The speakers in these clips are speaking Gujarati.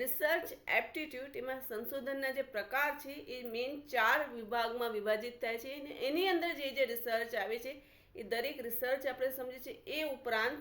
રિસર્ચ એપ્ટિટ્યૂડ એમાં સંશોધનના જે પ્રકાર છે એ મેઇન 4 વિભાગમાં વિભાજિત થાય છે અને એની અંદર જે રિસર્ચ આવે છે એ દરેક રિસર્ચ આપણે સમજીએ છીએ. એ ઉપરાંત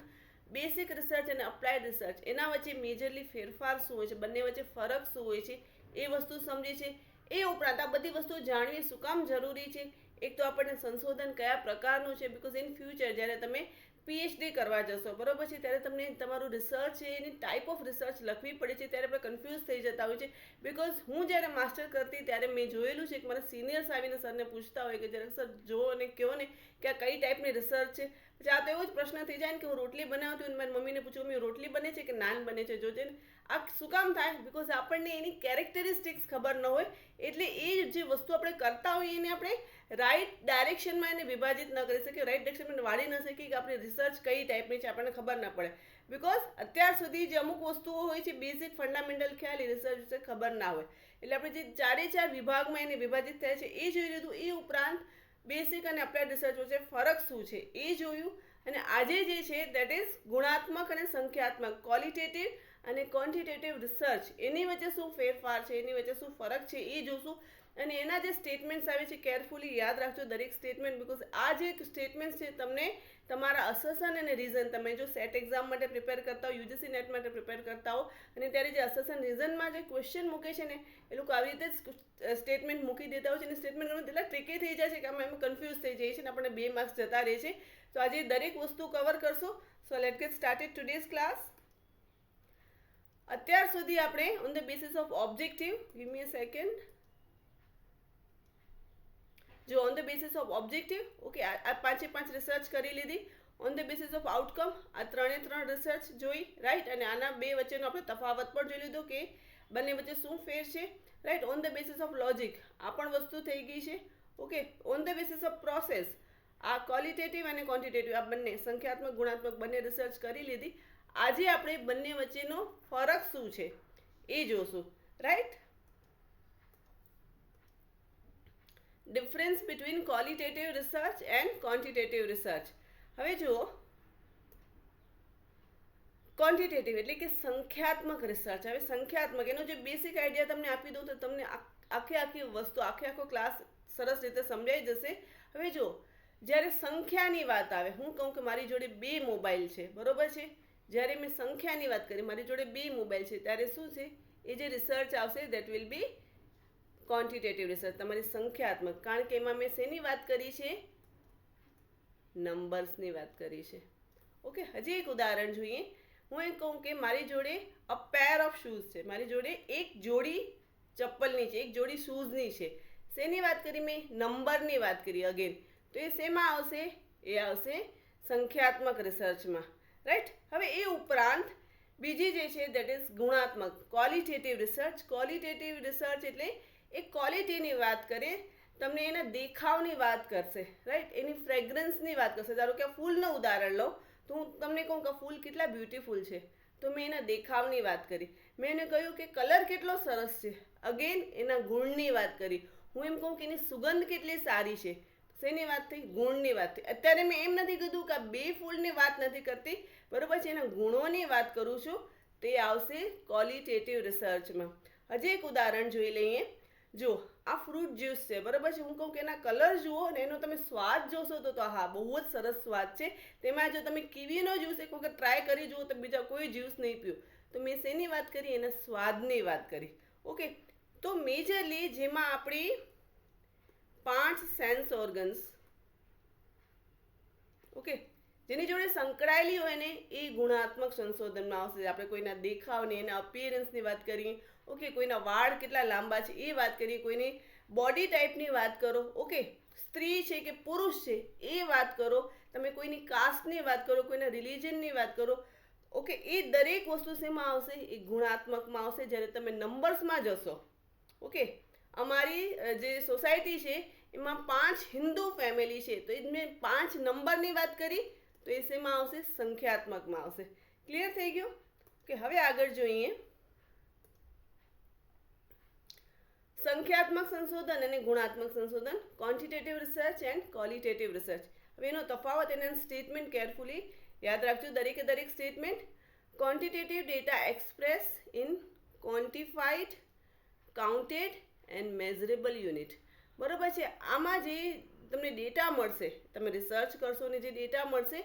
બેસિક રિસર્ચ અને અપ્લાઇડ રિસર્ચ એના વચ્ચે મેજરલી ફેરફાર શું હોય છે, બંને વચ્ચે ફરક શું હોય છે એ વસ્તુ સમજીએ છીએ. એ ઉપરાંત આ બધી વસ્તુઓ જાણવી શું કામ જરૂરી છે? એક તો આપણને સંશોધન કયા પ્રકારનું છે, બિકોઝ ઇન ફ્યુચર જ્યારે તમે પીએચડી કરવા જશો બરોબર છે ત્યારે તમને તમારું રિસર્ચ છે એની ટાઈપ ઓફ રિસર્ચ લખવી પડે છે ત્યારે આપણે કન્ફ્યુઝ થઈ જતા હોય છે. બિકોઝ હું જ્યારે માસ્ટર કરતી ત્યારે મેં જોયેલું છે કે મારા સિનિયર્સ આવીને સરને પૂછતા હોય કે જરાક સર જો અને કહો ને કે આ કઈ ટાઈપની રિસર્ચ છે. પછી આ તો એવો જ પ્રશ્ન થઈ જાય ને કે હું રોટલી બનાવતી હોય મારી મમ્મીને પૂછું મમ્મી રોટલી બને છે કે નાન બને છે જોજે ને. આ શું કામ થાય? બિકોઝ આપણને એની કેરેક્ટરિસ્ટિક્સ ખબર ન હોય એટલે એ જે વસ્તુ આપણે કરતા હોઈએ એને આપણે રાઈટ ડાયરેક્શનમાં એને વિભાજિત ન કરી શકીએ, રાઈટ ડાયરેક્શનમાં વાળી ન શકીએ કે આપણે રિસર્ચ કઈ ટાઈપની છે આપણને ખબર ના પડે. બિકોઝ અત્યાર સુધી જે અમુક વસ્તુઓ હોય છે બેઝિક ફંડામેન્ટલ ખ્યાલ એ રિસર્ચ વિશે ખબર ના હોય એટલે આપણે જે 4 વિભાગમાં એને વિભાજિત થાય છે એ જોઈ લીધું. એ ઉપરાંત બેસિક અને અપ્લાઇડ રિસર્ચ વચ્ચે ફરક શું છે એ જોયું. અને આજે જે છે દેટ ઇઝ ગુણાત્મક અને સંખ્યાત્મક ક્વોલિટેટિવ અને ક્વોન્ટિટેટિવ રિસર્ચ એની વચ્ચે શું ફેરફાર છે, એની વચ્ચે શું ફરક છે એ જોશું. અને એના જે સ્ટેટમેન્ટ્સ આવે છે કેરફુલી યાદ રાખજો દરેક સ્ટેટમેન્ટ, બિકોઝ આ જે સ્ટેટમેન્ટ છે તમને તમારા અસેસન અને રીઝન, તમે જો સેટ એક્ઝામ માટે પ્રિપેર કરતા હો, યુજીસી નેટ માટે પ્રિપેર કરતા હો અને ત્યારે જે અસેસન રીઝનમાં જે ક્વેશ્ચન મૂકે છે ને એ લોકો આવી રીતે જ સ્ટેટમેન્ટ મૂકી દેતા હોય છે અને સ્ટેટમેન્ટ ઘણું એટલા ટ્રિકી થઈ જાય છે કે અમે કન્ફ્યુઝ થઈ જઈએ છીએ અને આપણને 2 માર્ક્સ જતા રહે છે. તો આજે દરેક વસ્તુ કવર કરશો. So let get started today's class. અત્યાર સુધી આપણે on the basis of objective, give me a second. જો on the basis of objective okay આ 5 રિસર્ચ કરી લીધી. On the basis of outcome આ 3 રિસર્ચ જોઈ રાઈટ. અને આના 2 વચ્ચેનો આપણે તફાવત પણ જોઈ લીધો કે બંને વચ્ચે શું ફેર છે right. On the basis of logic આ પણ વસ્તુ થઈ ગઈ છે okay. On the basis off process આ ક્વોલિટેટિવ અને ક્વોન્ટિટેટિવ આ બંને સંખ્યાત્મક ગુણાત્મક બંને રિસર્ચ કરી લીધી. આજે આપણે બંને વચ્ચેનો ફરક શું છે એ જોશું right. Difference between qualitative research and quantitative research. હવે જુઓ ક્વોન્ટિટેટિવ એટલે કે સંખ્યાત્મક રિસર્ચ. હવે સંખ્યાત્મક એનો જે બેસિક આઈડિયા તમને આપી દઉં તો તમને આખી વસ્તુ આખો ક્લાસ સરસ રીતે સમજાઈ જશે. હવે જો જ્યારે સંખ્યાની વાત આવે, હું કહું કે મારી જોડે 2 મોબાઈલ છે બરોબર છે. જ્યારે મેં સંખ્યાની વાત કરી મારી જોડે 2 મોબાઈલ છે ત્યારે શું છે એ જે રિસર્ચ આવશે that will B quantitative research, તમારી સંખ્યાત્મક. કારણ કે એમાં મેં શેની વાત કરી છે? નંબર્સની વાત કરી છે ઓકે. હજી એક ઉદાહરણ જોઈએ. હું એમ કહું કે મારી જોડે અ પેર ઓફ શૂઝ છે, મારી જોડે એક જોડી ચપ્પલની છે, એક જોડી શૂઝની છે. શેની વાત કરી મેં? નંબરની વાત કરી અગેન. તો એ શેમાં આવશે? એ આવશે સંખ્યાત્મક રિસર્ચમાં રાઈટ. હવે એ ઉપરાંત બીજી જે છે દેટ ઇઝ ગુણાત્મક ક્વોલિટેટિવ રિસર્ચ. ક્વોલિટેટિવ રિસર્ચ એટલે એ ક્વોલિટીની વાત કરે, તમને એના દેખાવની વાત કરશે રાઈટ, એની ફ્રેગ્રન્સની વાત કરશે. ધારો કે આ ફૂલનું ઉદાહરણ લો તો હું તમને કહું કે ફૂલ કેટલા બ્યુટીફુલ છે તો મેં એના દેખાવની વાત કરી. મેં એને કહ્યું કે કલર કેટલો સરસ છે, અગેન એના ગુણની વાત કરી. હું એમ કહું કે એની સુગંધ કેટલી સારી છે, શેની વાત થઈ? ગુણની વાત થઈ. અત્યારે મેં એમ નથી કીધું કે આ 2 ફૂલની વાત નથી કરતી બરોબર છે, એના ગુણોની વાત કરું છું. તે આવશે ક્વોલિટેટિવ રિસર્ચમાં. હજી એક ઉદાહરણ જોઈ લઈએ. જો આ ફ્રૂટ જ્યુસ છે બરોબર છે. હું કહું કે એના કલર જુઓ અને એનો તમે સ્વાદ જોશો તો હા બહુ જ સરસ સ્વાદ છે. તેમાં જો તમે કીવીનો જ્યુસ એક વખત ટ્રાય કરી જુઓ તો બીજા કોઈ જ્યુસ નહીં પીઓ. તો મેં શેની વાત કરી? એના સ્વાદની વાત કરી ઓકે. તો મેજરલી જેમાં આપણી 5 સેન્સ ઓર્ગન્સ ઓકે જેની જોડે સંકળાયેલી હોય ને એ ગુણાત્મક સંશોધનમાં આવશે. આપણે કોઈના દેખાવની, એના અપિયરન્સની વાત કરીએ ઓકે, કોઈના વાળ કેટલા લાંબા છે એ વાત કરીએ, કોઈની બોડી ટાઈપની વાત કરો ઓકે, સ્ત્રી છે કે પુરુષ છે એ વાત કરો, તમે કોઈની કાસ્ટની વાત કરો, કોઈના રિલિજનની વાત કરો ઓકે. એ દરેક વસ્તુ શેમાં આવશે? એ ગુણાત્મકમાં આવશે. જ્યારે તમે નંબર્સમાં જશો ઓકે, અમારી જે સોસાયટી છે એમાં 5 હિન્દુ ફેમિલી છે તો એ મેં 5 નંબરની વાત કરી તો એ શેમાં આવશે? સંખ્યાત્મકમાં આવશે. ક્લિયર થઈ ગયું કે? હવે આગળ જોઈએ સંખ્યાત્મક સંશોધન અને ગુણાત્મક સંશોધન, quantitative research and qualitative research. હવે એનો તફાવત, એના સ્ટેટમેન્ટ કેરફુલી યાદ રાખજો દરેકે દરેક statement. Quantitative data express in quantified, counted and measurable unit. બરાબર છે. આમાં જે તમને ડેટા મળશે, તમે રિસર્ચ કરશો ને જે ડેટા મળશે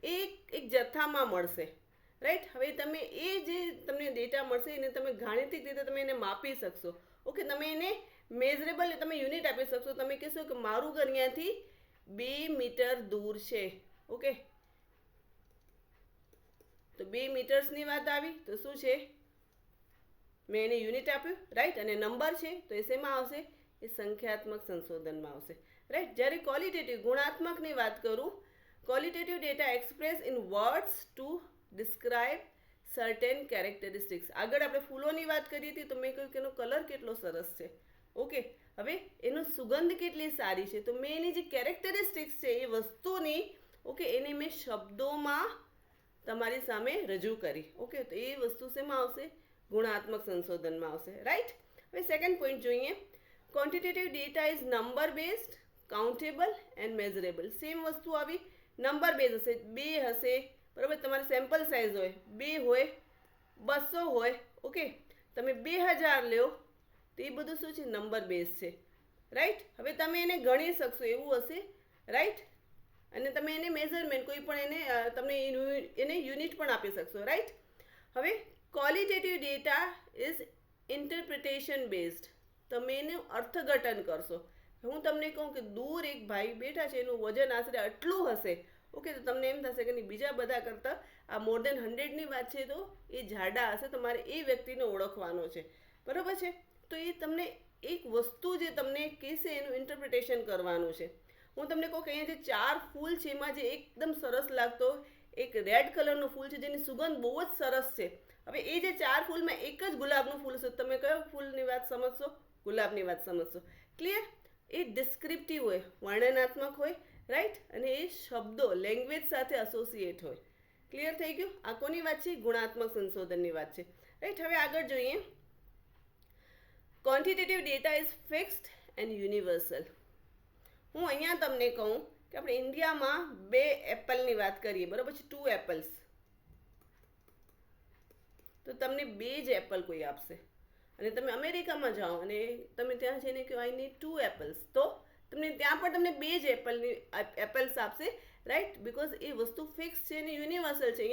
એ એક જથ્થામાં મળશે, રાઈટ. હવે તમે એ જે તમને ડેટા મળશે એને તમે ગાણિતિક રીતે તમે એને માપી શકશો. ઓકે, તમે એને મેઝરેબલ તમે યુનિટ આપી શકશો. તમે કહેશો કે મારું ઘર અહીંયાથી 2 મીટર દૂર છે. ઓકે, તો 2 મીટર્સની વાત આવી તો શું છે, મેં એને યુનિટ આપ્યું, રાઈટ. અને નંબર છે તો એ શેમાં આવશે, એ સંખ્યાત્મક સંશોધનમાં આવશે, રાઈટ. જ્યારે ક્વોલિટેટિવ ગુણાત્મકની વાત કરું, qualitative data express in words to describe certain characteristics. આગળ આપણે ફૂલોની વાત કરી હતી તો મેં કહ્યું કે એનો કલર કેટલો સરસ છે. ઓકે, હવે એનો સુગંધ કેટલી સારી છે, તો મેં એની જે કેરેક્ટરિસ્ટિક્સ છે એ વસ્તુની, ઓકે, એને મેં શબ્દોમાં તમારી સામે રજૂ કરી. ઓકે, તો એ વસ્તુ શેમાં આવશે, ગુણાત્મક સંશોધનમાં આવશે, રાઈટ. હવે સેકન્ડ પોઈન્ટ જોઈએ. Quantitative data is number based, countable and measurable. Same વસ્તુ આવી, નંબર બેઝ હશે, 2 હશે, બરાબર. તમારી સેમ્પલ સાઇઝ હોય 2 હોય, 200 હોય. ઓકે, તમે 2000 લ્યો તો એ બધું શું છે, નંબર બેઝ છે, રાઈટ. હવે તમે એને ગણી શકશો એવું હશે, રાઈટ. અને તમે એને મેઝરમેન્ટ કોઈ પણ એને તમને એને યુનિટ પણ આપી શકશો, રાઈટ. હવે qualitative data is interpretation based. તમે એનું અર્થઘટન કરશો. હું તમને કહું કે દૂર એક ભાઈ બેઠા છે, એનું વજન આશરે આટલું હશે. ઓકે, તો તમને એમ થશે કે નહીં, બીજા બધા કરતાં આ મોર દેન 100ની વાત છે તો એ જાડા હશે, તમારે એ વ્યક્તિને ઓળખવાનો છે, બરાબર છે. તો એ તમને એક વસ્તુ જે તમને કહેશે એનું ઇન્ટરપ્રિટેશન કરવાનું છે. હું તમને કહું કે અહીંયા જે 4 ફૂલ છે એમાં જે એકદમ સરસ લાગતો એક રેડ કલરનું ફૂલ છે જેની સુગંધ બહુ જ સરસ છે. હવે એ જે 4 ફૂલમાં એક જ ગુલાબનું ફૂલ છે, તમે કયો ફૂલની વાત સમજશો, ગુલાબની વાત સમજશો. ક્લિયર. એ ડિસ્ક્રિપ્ટિવ હોય, વર્ણનાત્મક હોય, રાઈટ. અને એ શબ્દો લેંગ્વેજ સાથે એસોસિએટ હોય. ક્લિયર થઈ ગયું. આ કોની વાત છે, ગુણાત્મક સંશોધનની વાત છે, રાઈટ. હવે આગળ જોઈએ. Quantitative data is fixed and universal. હું અહીંયા તમને કહું કે આપણે ઇન્ડિયામાં 2 એપલની વાત કરીએ, બરાબર છે, 2 એપલ્સ, તો તમને 2 જ એપલ કોઈ આપશે. અને તમે અમેરિકામાં જાઓ અને તમે ત્યાં જઈને કહો આઈ નીડ 2 એપલ્સ, તો તમને ત્યાં પણ તમને 2 જ એપલ્સ આપશે, રાઈટ. બિકોઝ એ વસ્તુ ફિક્સ છે અને યુનિવર્સલ છે.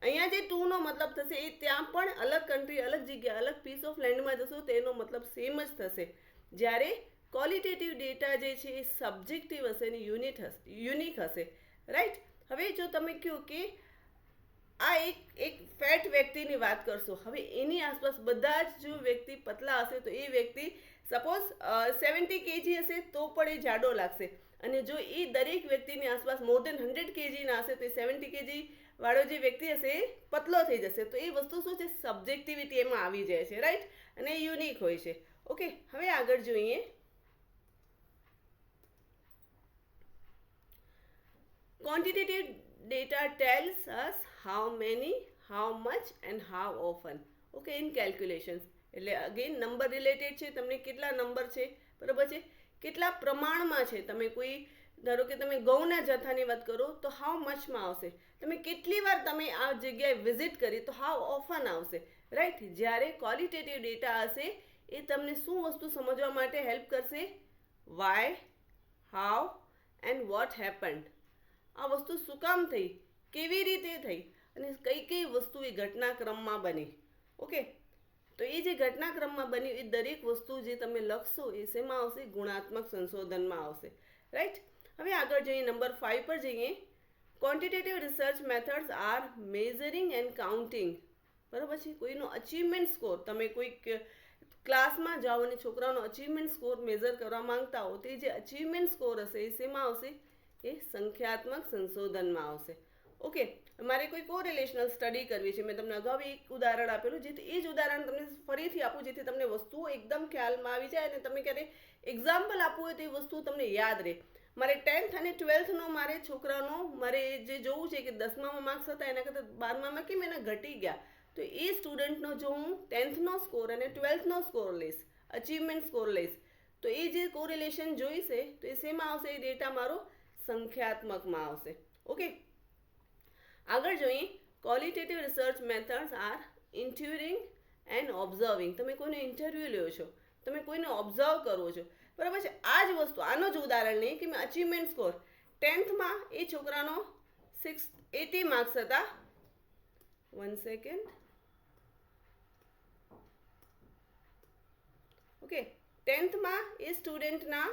અહીંયા જે 2નો મતલબ થશે એ ત્યાં પણ અલગ કન્ટ્રી, અલગ જગ્યા, અલગ પીસ ઓફ લેન્ડમાં જશો તો એનો મતલબ સેમ જ થશે. જ્યારે ક્વોલિટેટિવ ડેટા જે છે એ સબ્જેક્ટિવ હશે અને યુનિક હશે, રાઈટ. હવે જો તમે કહો કે આ એક ફેટ વ્યક્તિની વાત કરશો, હવે એની આસપાસ બધા જ જો વ્યક્તિ પતલા હશે તો એ વ્યક્તિ સપોઝ 70 kg હશે તો પણ એ જાડો લાગશે. અને જો એ દરેક વ્યક્તિની આસપાસ મોર દેન 100 kgના હશે તો એ 70 kg વાળો જે વ્યક્તિ હશે એ પતલો થઈ જશે. તો એ વસ્તુ શું છે, સબ્જેક્ટિવિટી એમાં આવી જાય છે, રાઈટ. અને યુનિક હોય છે. ઓકે, હવે આગળ જોઈએ. Quantitative data tells us how many, how much and how often. Okay, in calculations. એટલે અગેન નંબર રિલેટેડ છે. તમને કેટલા નંબર છે, બરાબર છે, કેટલા પ્રમાણમાં છે. તમે કોઈ ધારો કે તમે ઘઉંના જથ્થાની વાત કરો તો હાઉ મચમાં આવશે. તમે કેટલી વાર તમે આ જગ્યાએ વિઝિટ કરી તો હાઉ ઓફન આવશે, રાઈટ. જ્યારે ક્વોલિટેટિવ ડેટા હશે એ તમને શું વસ્તુ સમજવા માટે હેલ્પ કરશે, why, how and what happened. આ વસ્તુ શું કામ થઈ, કેવી રીતે થઈ અને કઈ કઈ વસ્તુ એ ઘટનાક્રમમાં બની. ઓકે, તો એ જે ઘટનાક્રમમાં બની એ દરેક વસ્તુ જે તમે લખશો એ શેમાં આવશે, ગુણાત્મક સંશોધનમાં આવશે, રાઈટ. હવે આગળ જઈએ, નંબર 5 પર જઈએ. Quantitative research methods are measuring and counting. બરાબર છે. કોઈનો અચીવમેન્ટ સ્કોર, તમે કોઈક ક્લાસમાં જાઓ અને છોકરાઓનો અચીવમેન્ટ સ્કોર મેઝર કરવા માંગતા હો તો એ જે અચીવમેન્ટ સ્કોર હશે એ શેમાં આવશે, એ સંખ્યાત્મક સંશોધનમાં આવશે. ઓકે, મારે કોઈ કોરિલેશનલ સ્ટડી કરવી છે, મેં તમને અગાઉ એક ઉદાહરણ આપેલું, જેથી એ જ ઉદાહરણ તમને ફરીથી આપું જેથી તમને વસ્તુઓ એકદમ ખ્યાલમાં આવી જાય અને તમે ક્યારે એક્ઝામ્પલ આપવું હોય તો એ વસ્તુ તમને યાદ રહે. મારે 10th અને 12thનો મારે છોકરાનો મારે જે જોવું છે કે 10મામાં માર્ક્સ હતા એના કરતાં 12મામાં કેમ એના ઘટી ગયા, તો એ સ્ટુડન્ટનો જો હું 10thનો સ્કોર અને 12thનો સ્કોર લઈશ, અચીવમેન્ટ સ્કોર લઈશ, તો એ જે કોરિલેશન જોઈશે તો એ શેમાં આવશે, એ ડેટા મારો સંખ્યાત્મકમાં આવશે. ઓકે, આગળ જોઈએ. Qualitative research methods are interviewing and observing. તમે કોઈનો ઇન્ટરવ્યૂ લ્યો છો, તમે કોઈને ઓબ્ઝર્વ કરો છો, બરાબર છે. આ જ વસ્તુ, આનો જ ઉદાહરણ લઈએ કે મેં અચીવમેન્ટ સ્કોર 10th એ છોકરાનો 80 માર્ક્સ હતા. 1 સેકન્ડ. ઓકે, 10th એ સ્ટુડન્ટના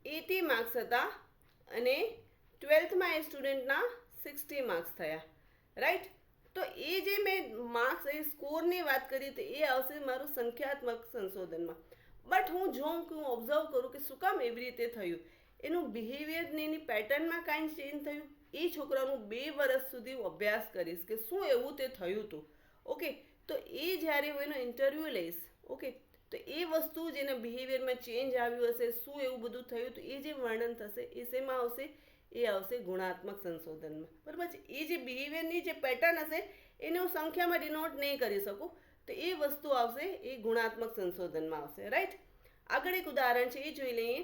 80 માર્ક્સ હતા અને 12th એ સ્ટુડન્ટના 60 માર્ક્સ થયા, રાઈટ. તો એ જે મેં માર્ક્સ એ સ્કોરની વાત કરી તો એ આવશે મારું સંખ્યાત્મક સંશોધનમાં. બટ હું જોઉં કે હું ઓબ્ઝર્વ કરું કે શું કામ એવી રીતે થયું, એનું બિહેવિયરને એની પેટર્નમાં કાંઈ ચેન્જ થયું, એ છોકરાનું 2 વર્ષ સુધી હું અભ્યાસ કરીશ કે શું એવું તે થયું હતું. ઓકે, તો એ જ્યારે હું એનો ઇન્ટરવ્યૂ લઈશ, ઓકે, તો એ વસ્તુ જેના બિહેવિયરમાં ચેન્જ આવ્યું હશે, શું એવું બધું થયું, તો એ જે વર્ણન થશે એ શેમાં આવશે, એ આવશે ગુણાત્મક સંશોધનમાં, બરાબર છે. એ જે બિહેવિયરની જે પેટર્ન હશે એને હું સંખ્યામાં ડિનોટ નહીં કરી શકું, તો એ વસ્તુ આવશે એ ગુણાત્મક સંશોધનમાં આવશે, રાઈટ. આગળ એક ઉદાહરણ છે એ જોઈ લઈએ.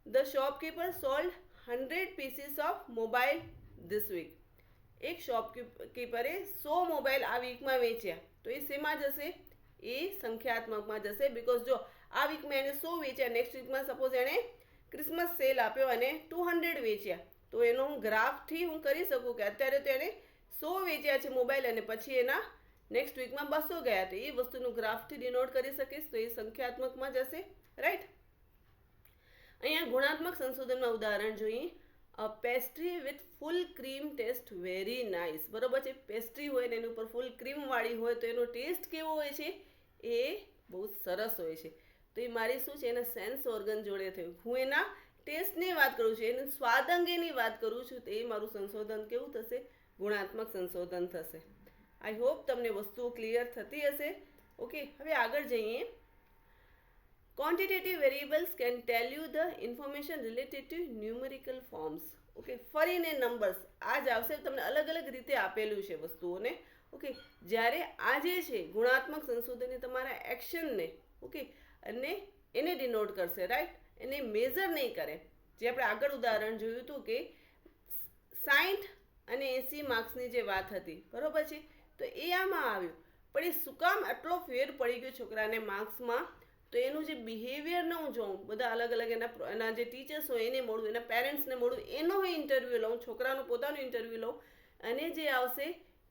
The shopkeeper sold 100 pieces of mobile this week. એક શોપકીપરે 100 મોબાઈલ આ વીકમાં વેચ્યા, તો એ શેમાં જશે, એ સંખ્યાત્મકમાં જશે. બીકોઝ જો આ વીકમાં એને 100 વેચ્યા, નેક્સ્ટ વીકમાં સપોઝ એણે ક્રિસમસ સેલ આપ્યો અને 200 વેચ્યા, તો એનો હું ગ્રાફથી હું કરી શકું કે અત્યારે તો એણે 100 વેચ્યા છે મોબાઈલ અને પછી એના નેક્સ્ટ વીકમાં 200 ગયા, તો એ વસ્તુનું ગ્રાફથી ડિનોટ કરી શકીશ, તો એ સંખ્યાત્મકમાં જશે, રાઈટ. અહીંયા ગુણાત્મક સંશોધનમાં ઉદાહરણ જોઈએ. Pastry with full cream taste very nice, બરોબર છે. પેસ્ટ્રી હોય ને એની ઉપર ફૂલ ક્રીમ વાળી હોય તો એનો ટેસ્ટ કેવો હોય છે, એ બહુ સરસ હોય છે. તો એ મારી શું છે, એના સેન્સ ઓર્ગન જોડે થયું. હું એના ટેસ્ટની વાત કરું છું, એની સ્વાદ અંગેની વાત કરું છું, તો એ મારું સંશોધન કેવું થશે, ગુણાત્મક સંશોધન થશે. આઈ હોપ તમને વસ્તુઓ ક્લિયર થતી હશે. ઓકે, હવે આગળ જઈએ. Quantitative variables can tell you the information related to numerical forms. Okay, ફરીને નંબર્સ આ જ આવશે, તમને અલગ અલગ રીતે આપેલું છે વસ્તુઓને. ઓકે, જ્યારે આ જે છે ગુણાત્મક સંશોધન તમારા એક્શનને, ઓકે, અને એને ડિનોટ કરશે, રાઈટ, એને મેઝર નહીં કરે. જે આપણે આગળ ઉદાહરણ જોયું હતું કે 60 અને 80 માર્ક્સની જે વાત હતી, બરોબર છે, તો એ આમાં આવ્યું. પણ એ શું કામ આટલો ફેર પડી ગયો છોકરાને માર્ક્સમાં, તો એનું જે બિહેવિયરને હું જોઉં, બધા અલગ અલગ એના જે ટીચર્સ હોય એને મળું, એના પેરેન્ટ્સને મળું, એનો હું ઇન્ટરવ્યૂ લઉં, છોકરાનું પોતાનું ઇન્ટરવ્યૂ લઉં, અને જે આવશે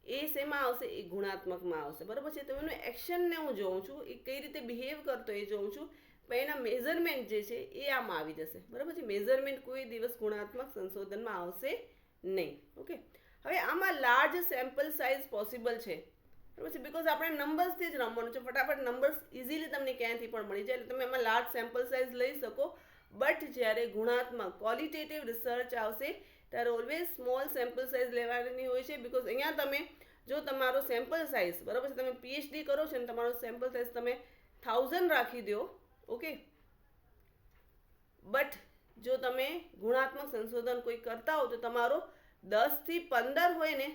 એ શેમાં આવશે, એ ગુણાત્મકમાં આવશે, બરાબર છે. તો એનું એક્શનને હું જોઉં છું, એ કઈ રીતે બિહેવ કરતો એ જોઉં છું, પણ એના મેઝરમેન્ટ જે છે એ આમાં આવી જશે, બરાબર છે. મેઝરમેન્ટ કોઈ દિવસ ગુણાત્મક સંશોધનમાં આવશે નહીં. ઓકે, હવે આમાં લાર્જ સેમ્પલ સાઇઝ પોસિબલ છે, બરાબર છે, બીકોઝ આપણે નંબર્સથી જ રમવાનું છે. ફટાફટ નંબર્સ ઇઝીલી તમને ક્યાંયથી પણ મળી જાય, એટલે તમે એમાં લાર્જ સેમ્પલ સાઇઝ લઈ શકો. બટ જ્યારે ગુણાત્મક ક્વોલિટેટિવ રિસર્ચ આવશે ત્યારે ઓલવેઝ સ્મોલ સેમ્પલ સાઇઝ લેવાની હોય છે. બીકોઝ અહીંયા તમે જો તમારો સેમ્પલ સાઇઝ, બરાબર છે, તમે પીએચડી કરો છો ને તમારો સેમ્પલ સાઇઝ તમે 1000 રાખી દો, ઓકે, બટ જો તમે ગુણાત્મક સંશોધન કોઈ કરતા હો તો તમારો 10 થી 15 હોય ને,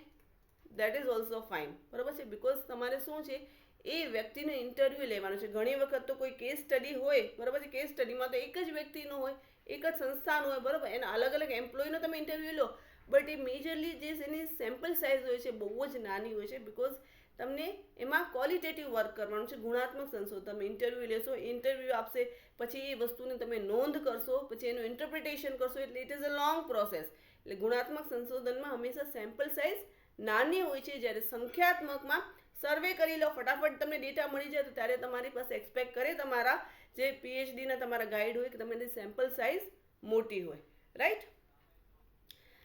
દેટ ઇઝ ઓલ્સો ફાઇન, બરાબર છે. બીકોઝ તમારે શું છે, એ વ્યક્તિનો ઇન્ટરવ્યૂ લેવાનો છે. ઘણી વખત તો કોઈ કેસ સ્ટડી હોય, બરાબર છે, કેસ સ્ટડીમાં તો એક જ વ્યક્તિનો હોય, એક જ સંસ્થાનો હોય, બરાબર, એના અલગ અલગ એમ્પ્લોયનો તમે ઇન્ટરવ્યૂ લો, બટ એ મેજરલી જે એની સેમ્પલ સાઇઝ હોય છે બહુ જ નાની હોય છે. બીકોઝ તમને એમાં ક્વોલિટેટિવ વર્ક કરવાનું છે. ગુણાત્મક સંશોધન તમે ઇન્ટરવ્યૂ લેશો, ઇન્ટરવ્યૂ આપશે, પછી એ વસ્તુને તમે નોંધ કરશો, પછી એનું ઇન્ટરપ્રિટેશન કરશો, એટલે it is a long process. એટલે ગુણાત્મક સંશોધનમાં હંમેશા સેમ્પલ સાઇઝ નાની હોય છે. જ્યારે સંખ્યાત્મકમાં સર્વે કરી લો, ફટાફટ તમને ડેટા મળી જાય, તો ત્યારે તમારી પાસે એક્સપેક્ટ કરે તમારા જે પીએચડીના તમારા ગાઈડ હોય કે તમારી સેમ્પલ સાઇઝ મોટી હોય, રાઈટ.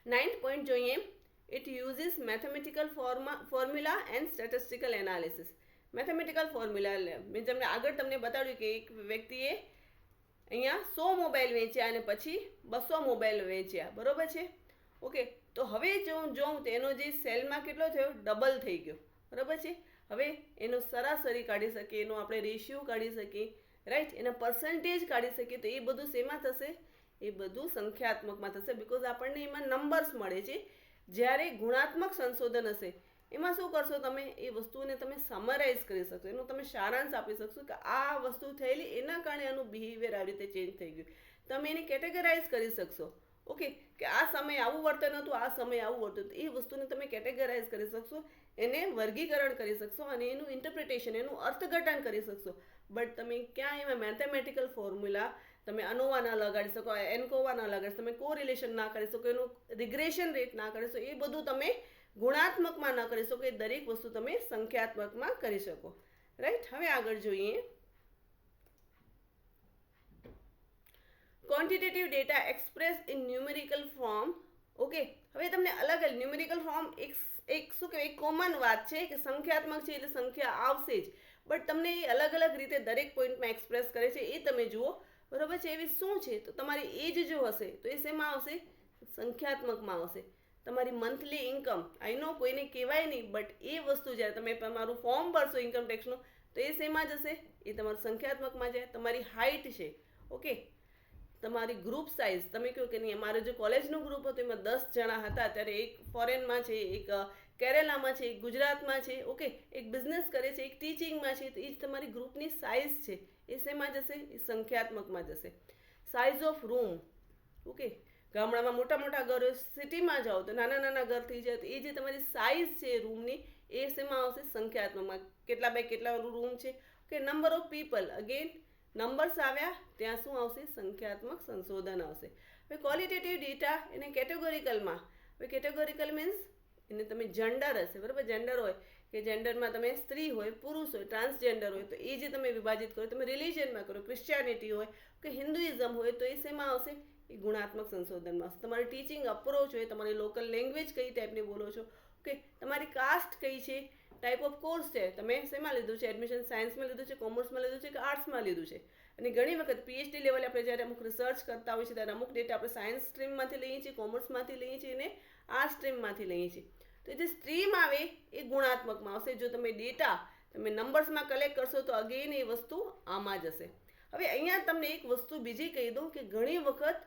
9th પોઈન્ટ જોઈએ. It uses mathematical formula and statistical analysis. Mathematical formula મેં તમને આગળ તમને બતાવ્યું કે એક વ્યક્તિએ અહીંયા 100 મોબાઈલ વેચ્યા અને પછી 200 મોબાઈલ વેચ્યા, બરોબર છે. ઓકે, તો હવે જો હું જોઉં તો એનો જે સેલમાં કેટલો થયો, ડબલ થઈ ગયો, બરાબર છે. હવે એનો સરાસરી કાઢી શકીએ, એનો આપણે રેશિયો કાઢી શકીએ, રાઈટ, એના પર્સન્ટેજ કાઢી શકીએ, તો એ બધું શેમાં થશે, એ બધું સંખ્યાત્મકમાં થશે. બીકોઝ આપણને એમાં નંબર્સ મળે છે. જ્યારે ગુણાત્મક સંશોધન હશે એમાં શું કરશો, તમે એ વસ્તુને તમે સમરાઇઝ કરી શકશો, એનો તમે સારાંશ આપી શકશો કે આ વસ્તુ થયેલી એના કારણે એનું બિહેવિયર આવી રીતે ચેન્જ થઈ ગયું. તમે એને કેટેગરાઇઝ કરી શકશો. ઓકે, કે આ સમયે આવું વર્તન હતું, આ સમયે આવું વર્તન હતું, એ વસ્તુને તમે કેટેગરાઇઝ કરી શકશો, એને વર્ગીકરણ કરી શકશો અને એનું ઇન્ટરપ્રિટેશન, એનું અર્થઘટન કરી શકશો. બટ તમે ક્યાં એમાં મેથેમેટિકલ ફોર્મ્યુલા તમે અનોવા ના લગાડી શકો, એનકોવા ના લગાડી શકો, તમે કોરિલેશન ના કરી શકો, એનું રિગ્રેશન રેટ ના કરી શકો, એ બધું તમે ગુણાત્મકમાં ન કરી શકો, એ દરેક વસ્તુ તમે સંખ્યાત્મકમાં કરી શકો. રાઈટ. હવે આગળ જોઈએ. Quantitative data express in numerical form. Okay, હવે તમને અલગ અલગ ન્યુમેરિકલ ફોર્મ એક શું કહેવાય, કોમન વાત છે કે સંખ્યાત્મક છે એટલે સંખ્યા આવશે જ, બટ તમને એ અલગ અલગ રીતે દરેક પોઈન્ટમાં એક્સપ્રેસ કરે છે, એ તમે જુઓ. બરોબર છે. એવી શું છે તો તમારી એજ જો હશે તો એ શેમાં આવશે? સંખ્યાત્મકમાં આવશે. તમારી મંથલી ઇન્કમ, આઈ નો કોઈને કહેવાય નહીં, બટ એ વસ્તુ જ્યારે તમે તમારું ફોર્મ ભરશો ઇન્કમ ટેક્સનું તો એ શેમાં જશે? એ તમારું સંખ્યાત્મકમાં જાય. તમારી હાઇટ છે, ઓકે, તમારી ગ્રુપ સાઇઝ, તમે કહો કે નહીં અમારે જો કોલેજનું ગ્રુપ હતું એમાં 10 જણા હતા, ત્યારે એક ફોરેનમાં છે, એક કેરેલામાં છે, એક ગુજરાતમાં છે, ઓકે, એક બિઝનેસ કરે છે, એક ટીચિંગમાં છે, તો એ જ તમારી ગ્રુપની સાઇઝ છે. એ શેમાં જશે? એ સંખ્યાત્મકમાં જશે. સાઇઝ ઓફ રૂમ, ઓકે, ગામડામાં મોટા મોટા ઘર હોય, સિટીમાં જાઓ તો નાના નાના ઘર થઈ જાય, તો એ જે તમારી સાઇઝ છે રૂમની એ શેમાં આવશે? સંખ્યાત્મકમાં. કેટલા બાય કેટલા રૂમ છે, okay. Number of people, again numbers આવ્યા ત્યાં શું આવશે? સંખ્યાત્મક સંશોધન આવશે. હવે ક્વોલિટેટિવ ડેટા એને કેટેગોરિકલમાં, હવે કેટેગોરિકલ મીન્સ એને તમે જેન્ડર હશે, બરાબર, જેન્ડર હોય કે જેન્ડરમાં તમે સ્ત્રી હોય, પુરુષ હોય, ટ્રાન્સજેન્ડર હોય, તો એ જે તમે વિભાજિત કરો, તમે રિલિજનમાં કરો, ક્રિશ્ચિયાનિટી હોય કે હિન્દુઇઝમ હોય, તો એ શેમાં આવશે? એ ગુણાત્મક સંશોધનમાં આવશે. તમારી ટીચિંગ અપ્રોચ હોય, તમારી લોકલ લેંગ્વેજ કઈ ટાઈપની બોલો છો, ઓકે, તમારી કાસ્ટ કઈ છે, ટાઈપ ઓફ કોર્સ છે, તમે શેમાં લીધું છે, એડમિશન સાયન્સમાં લીધું છે, કોમર્સમાં લીધું છે કે આર્ટ્સમાં લીધું છે. અને ઘણી વખત પીએચડી લેવલે આપણે જ્યારે અમુક રિસર્ચ કરતા હોઈએ છીએ ત્યારે અમુક ડેટા આપણે સાયન્સ સ્ટ્રીમમાંથી લઈએ છીએ, કોમર્સમાંથી લઈએ છીએ અને આર્ટ્સ સ્ટ્રીમમાંથી લઈએ છીએ. તો જે સ્ટ્રીમ આવે એ ગુણાત્મકમાં આવશે. જો તમે ડેટા તમે નંબર્સમાં કલેક્ટ કરશો તો અગેન એ વસ્તુ આમાં જશે. હવે અહીંયા તમને એક વસ્તુ બીજી કહી દઉં કે ઘણી વખત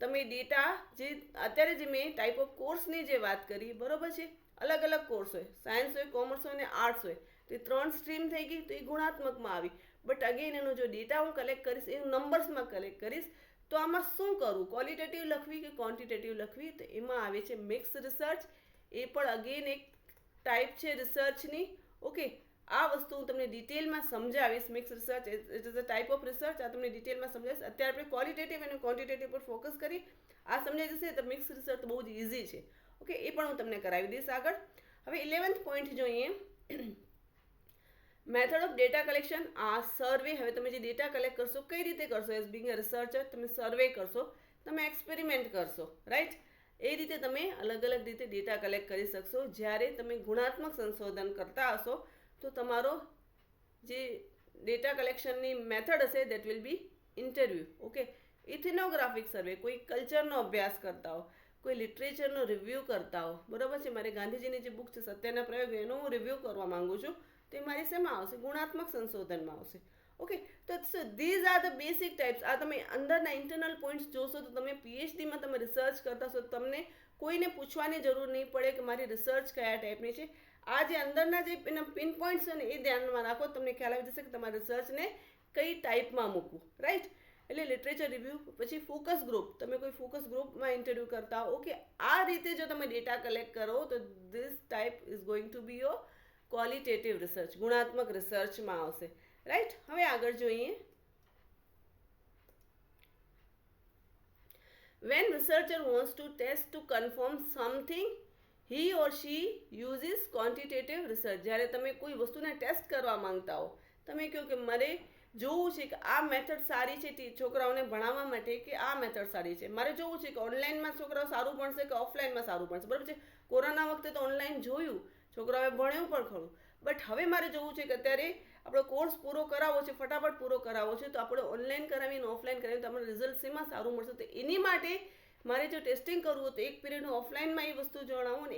તમે ડેટા જે અત્યારે જે મેં ટાઈપ ઓફ કોર્સની જે વાત કરી, બરોબર છે, અલગ અલગ કોર્સ હોય, સાયન્સ હોય, કોમર્સ હોય અને આર્ટ્સ હોય, તો એ 3 સ્ટ્રીમ થઈ ગઈ, તો એ ગુણાત્મકમાં આવી. બટ અગેન એનો જો ડેટા હું કલેક્ટ કરીશ એ નંબર્સમાં કલેક્ટ કરીશ, તો આમાં શું કરવું? ક્વોલિટેટિવ લખવી કે ક્વોન્ટિટેટિવ લખવી? તો એમાં આવે છે મિક્સ રિસર્ચ. એ પણ અગેન એક ટાઈપ છે રિસર્ચની, ઓકે. આ વસ્તુ હું તમને ડિટેલમાં સમજાવીશ. Mix research it is a type of research. આ તમને ડિટેલમાં સમજાવીશ. અત્યારે આપણે ક્વોલિટેટિવ અને ક્વોન્ટિટેટિવ પર ફોકસ કરી. આ સમજાઈ જશે તો મિક્સ રિસર્ચ બહુ જ ઇઝી છે, ઓકે. એ પણ હું તમને કરાવી દઈશ આગળ. હવે 11th પોઈન્ટ જોઈએ, મેથડ ઓફ ડેટા કલેક્શન. આ સર્વે. હવે તમે જે ડેટા કલેક્ટ કરશો કઈ રીતે કરશો? એઝ બિંગ અ રિસર્ચર તમે સર્વે કરશો, તમે એક્સપેરિમેન્ટ કરશો, રાઈટ. એ રીતે તમે અલગ અલગ રીતે ડેટા કલેક્ટ કરી શકશો. જ્યારે તમે ગુણાત્મક સંશોધન કરતા હશો તો તમારો જે ડેટા કલેક્શનની મેથડ હશે that will be interview, okay. Ethnographic survey, કોઈ કલ્ચરનો અભ્યાસ કરતા હો, કોઈ લિટરેચરનો રિવ્યૂ કરતા હો, બરાબર છે. મારે ગાંધીજીની જે બુક છે સત્યના પ્રયોગ, એનો હું રિવ્યૂ કરવા માંગુ છું, તો એ મારી શેમાં આવશે? ગુણાત્મક સંશોધનમાં આવશે, ઓકે. તો these are the basic types. આ તમે અંદરના ઇન્ટરનલ પોઈન્ટ્સ જોશો તો તમે પીએચડીમાં તમે રિસર્ચ કરતા હશો, તમને કોઈને પૂછવાની જરૂર નહીં પડે કે મારી રિસર્ચ કયા ટાઈપની છે. આ જે અંદરના જે એના પિન પોઈન્ટ્સ છે ને એ ધ્યાનમાં રાખો, તમને ખ્યાલ આવી જશે કે તમારા રિસર્ચને કઈ ટાઈપમાં મૂકવું, રાઈટ. એટલે લિટરેચર રિવ્યૂ, પછી ફોકસ ગ્રુપ, તમે કોઈ ફોકસ ગ્રુપમાં ઇન્ટરવ્યૂ કરતા હો, ઓકે. આ રીતે જો તમે ડેટા કલેક્ટ કરો તો this type is going to B your qualitative research, ગુણાત્મક રિસર્ચમાં આવશે, રાઈટ. હવે આગળ જોઈએ. When researcher wants to test to confirm something, he or she uses quantitative research. જ્યારે તમે કોઈ વસ્તુને ટેસ્ટ કરવા માંગતા હો, તમે કહો કે મારે જોવું છે કે આ મેથડ સારી છે છોકરાઓને ભણાવવા માટે કે આ મેથડ સારી છે, મારે જોવું છે કે ઓનલાઈનમાં છોકરાઓ સારું ભણશે કે ઓફલાઈનમાં સારું ભણશે, બરાબર છે. કોરોના વખતે તો ઓનલાઈન જોયું, છોકરાઓએ ભણ્યું પણ ખરું, બટ હવે મારે જોવું છે કે અત્યારે આપણો કોર્સ પૂરો કરાવવો છે, ફટાફટ પૂરો કરાવવો છે, તો આપણે ઓનલાઈન કરાવીને ઓફલાઈન કરાવીને તો આપણે રિઝલ્ટ શેમાં સારું મળશે? તો એની માટે મારે જો ટેસ્ટિંગ કરવું હોય તો એક પીરિયડ હું ઓફલાઈનમાં એ વસ્તુ જણાવું અને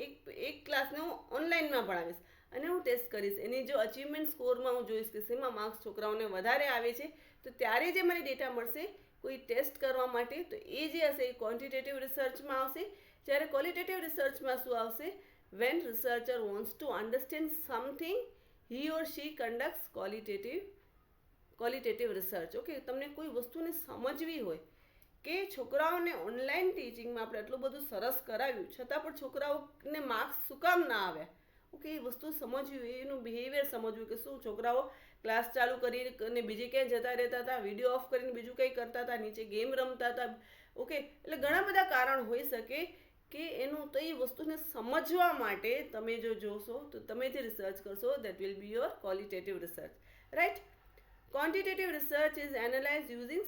એક ક્લાસને હું ઓનલાઈનમાં ભણાવીશ અને હું ટેસ્ટ કરીશ. એની જો અચીવમેન્ટ સ્કોરમાં હું જોઈશ કે શેમાં માર્ક્સ છોકરાઓને વધારે આવે છે, તો ત્યારે જે મને ડેટા મળશે કોઈ ટેસ્ટ કરવા માટે, તો એ જે હશે એ ક્વોન્ટિટેટિવ રિસર્ચમાં આવશે. જ્યારે ક્વોલિટેટિવ રિસર્ચમાં શું આવશે? When researcher wants to understand something, he or she conducts qualitative research, okay. તમને કોઈ વસ્તુને સમજવી હોય કે છોકરાઓને ઓનલાઈન ટીચિંગમાં આપણે એટલું બધું સરસ કરાવ્યું છતાં પણ છોકરાઓને માર્ક્સ શું કામ ના આવ્યા. ઓકે, એ વસ્તુ સમજવી, એનું બિહેવિયર સમજવું કે શું છોકરાઓ ક્લાસ ચાલુ કરીને બીજે ક્યાંય જતા રહેતા હતા, વિડીયો ઓફ કરીને બીજું કંઈ કરતા હતા, નીચે ગેમ રમતા હતા. ઓકે, એટલે ઘણા બધા કારણ હોઈ શકે કે એનું. તો એ વસ્તુને સમજવા માટે તમે જો જોશો તો તમે જે રિસર્ચ કરશો that will B your qualitative research, right. Quantitative research is analyzed using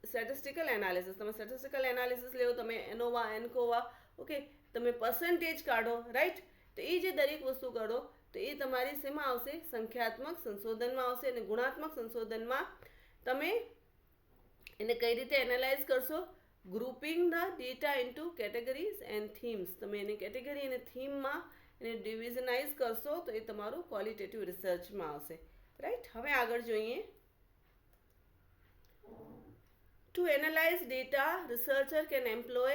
statistical analysis. તમે statistical analysis લેવો, તમે એનોવા, એન્કોવા, ઓકે, તમે પર્સન્ટેજ કાઢો, રાઈટ. તો એ જે દરેક વસ્તુ કાઢો તો એ તમારી શેમાં આવશે? સંખ્યાત્મક સંશોધનમાં આવશે. અને ગુણાત્મક સંશોધનમાં તમે એને કઈ રીતે એનાલાઇઝ કરશો? Grouping the data into categories and themes. તમે એને કેટેગરી અને થીમમાં એને ડિવિઝનાઇઝ કરશો તો એ તમારું ક્વોલિટેટિવ રિસર્ચમાં આવશે, રાઈટ. હવે આગળ જોઈએ. To analyze data, researcher can employ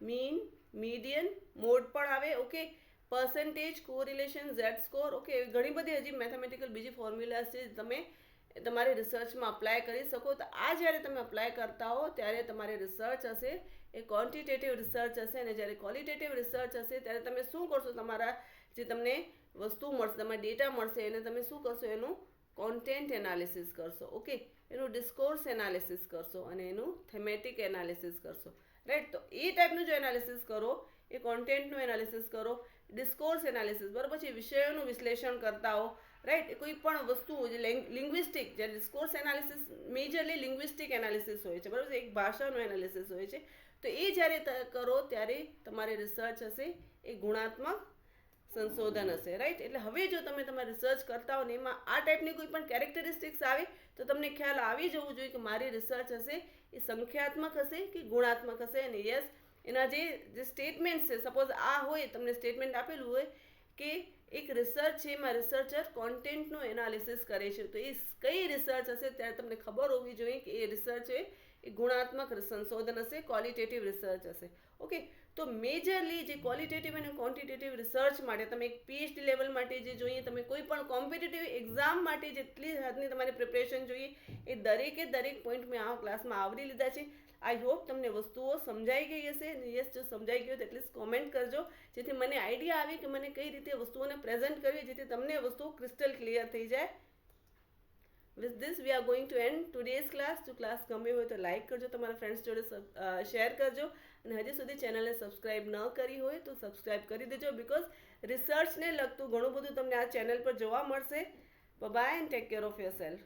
mean, median, mode પણ આવે, okay, percentage, correlation, z score, okay. ઘણી બધી હજી મેથેમેટિકલ બીજી ફોર્મ્યુલાઝ છે તમે તમારી રિસર્ચમાં અપ્લાય કરી શકો. તો આ જ્યારે તમે અપ્લાય કરતા હો ત્યારે તમારી રિસર્ચ હશે એ ક્વોન્ટિટેટિવ રિસર્ચ હશે. અને જ્યારે ક્વોલિટેટિવ રિસર્ચ હશે ત્યારે તમે શું કરશો? તમારા જે તમને વસ્તુ મળશે, તમારા ડેટા મળશે, એને તમે શું કરશો? એનું કોન્ટેન્ટ એનાલિસિસ કરશો, ઓકે, એનું ડિસ્કોર્સ એનાલિસિસ કરશો અને એનું થેમેટિક એનાલિસિસ કરશો, રાઈટ. તો એ ટાઈપનું જો એનાલિસિસ કરો, એ કોન્ટેન્ટનું એનાલિસિસ કરો, ડિસ્કોર્સ એનાલિસિસ, બરાબર છે, વિષયોનું વિશ્લેષણ કરતા હો, રાઈટ. કોઈ પણ વસ્તુ જે લિંગ્વિસ્ટિક, જે ડિસ્કોર્સ એનાલિસિસ મેજરલી લિંગ્વિસ્ટિક એનાલિસિસ હોય છે, બરાબર છે, એક ભાષાનું એનાલિસિસ હોય છે. તો એ જ્યારે કરો ત્યારે તમારી રિસર્ચ હશે એ ગુણાત્મક સંશોધન હશે, રાઈટ. એટલે હવે જો તમે તમારી રિસર્ચ કરતા હો ને એમાં આ ટાઈપની કોઈ પણ કેરેક્ટરિસ્ટિક્સ આવે તો તમને ખ્યાલ આવી જવું જોઈએ કે મારી રિસર્ચ હશે એ સંખ્યાત્મક હશે કે ગુણાત્મક હશે. અને યસ, એના જે સ્ટેટમેન્ટ છે, સપોઝ આ હોય, તમને સ્ટેટમેન્ટ આપેલું હોય કે એક રિસર્ચ છે એમાં રિસર્ચર કોન્ટેન્ટનું એનાલિસિસ કરે છે, તો એ કઈ રિસર્ચ હશે ત્યારે તમને ખબર હોવી જોઈએ કે એ રિસર્ચ એ ગુણાત્મક સંશોધન હશે, ક્વોલિટેટિવ રિસર્ચ હશે, ઓકે. તો મેજરલી જે ક્વોલિટેટિવ અને ક્વોન્ટિટેટિવ રિસર્ચ માટે તમે એક PhD લેવલ માટે જે જોઈએ, તમે કોઈ પણ કોમ્પિટિટિવ એક્ઝામ માટે જેટલી હદની તમારી પ્રિપરેશન જોઈએ એ દરેકે દરેક પોઈન્ટ મેં આ ક્લાસમાં આવરી લીધા છે. આઈ હોપ તમને વસ્તુઓ સમજાઈ ગઈ હશે. યસ, જો સમજાઈ ગયું તો એટલીસ્ટ કોમેન્ટ કરજો, જેથી મને આઈડિયા આવે કે મને કઈ રીતે વસ્તુઓને પ્રેઝન્ટ કરવી, જેથી તમને વસ્તુઓ ક્રિસ્ટલ ક્લિયર થઈ જાય. With this we are going to end today's class. જો ક્લાસ ગમ્યો હોય તો લાઈક કરજો, તમારા ફ્રેન્ડ્સ જોડે શેર કરજો, અને હજી સુધી ચેનલને સબસ્ક્રાઇબ ન કરી હોય તો સબસ્ક્રાઇબ કરી દેજો, બિકોઝ રિસર્ચને લગતું ઘણું બધું તમને આ ચેનલ પર જોવા મળશે. Bye and take care of yourself.